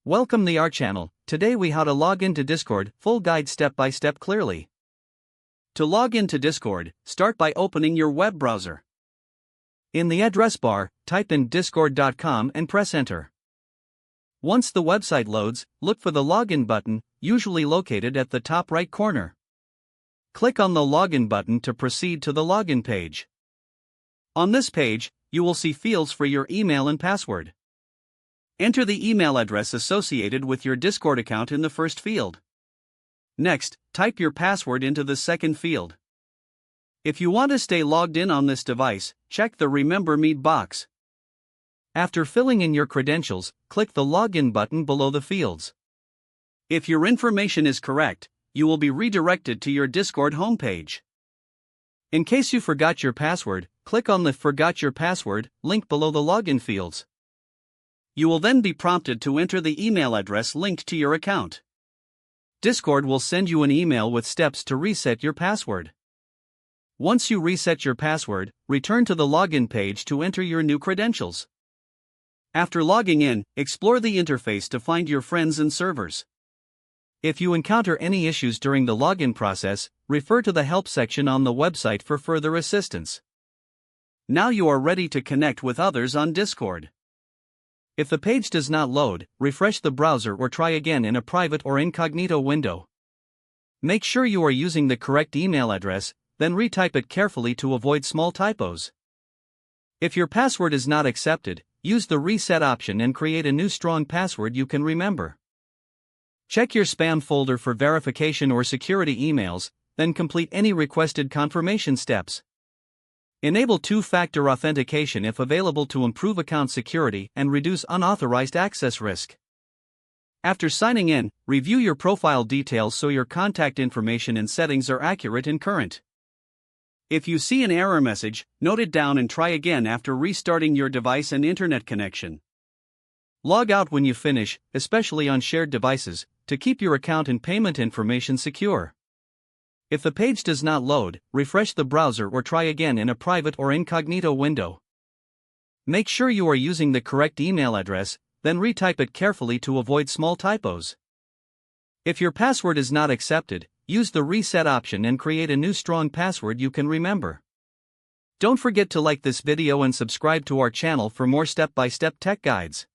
Welcome to our channel. Today we how to log into Discord, full guide step by step clearly. To log into Discord, start by opening your web browser. In the address bar, type in discord.com and press enter. Once the website loads, look for the login button, usually located at the top right corner. Click on the login button to proceed to the login page. On this page, you will see fields for your email and password. Enter the email address associated with your Discord account in the first field. Next, type your password into the second field. If you want to stay logged in on this device, check the Remember Me box. After filling in your credentials, click the login button below the fields. If your information is correct, you will be redirected to your Discord homepage. In case you forgot your password, click on the Forgot Your Password link below the login fields. You will then be prompted to enter the email address linked to your account. Discord will send you an email with steps to reset your password. Once you reset your password, return to the login page to enter your new credentials. After logging in, explore the interface to find your friends and servers. If you encounter any issues during the login process, refer to the help section on the website for further assistance. Now you are ready to connect with others on Discord. If the page does not load, refresh the browser or try again in a private or incognito window. Make sure you are using the correct email address, then retype it carefully to avoid small typos. If your password is not accepted, use the reset option and create a new strong password you can remember. Check your spam folder for verification or security emails, then complete any requested confirmation steps. Enable two-factor authentication if available to improve account security and reduce unauthorized access risk. After signing in, review your profile details so your contact information and settings are accurate and current. If you see an error message, note it down and try again after restarting your device and internet connection. Log out when you finish, especially on shared devices, to keep your account and payment information secure. If the page does not load, refresh the browser or try again in a private or incognito window. Make sure you are using the correct email address, then retype it carefully to avoid small typos. If your password is not accepted, use the reset option and create a new strong password you can remember. Don't forget to like this video and subscribe to our channel for more step-by-step tech guides.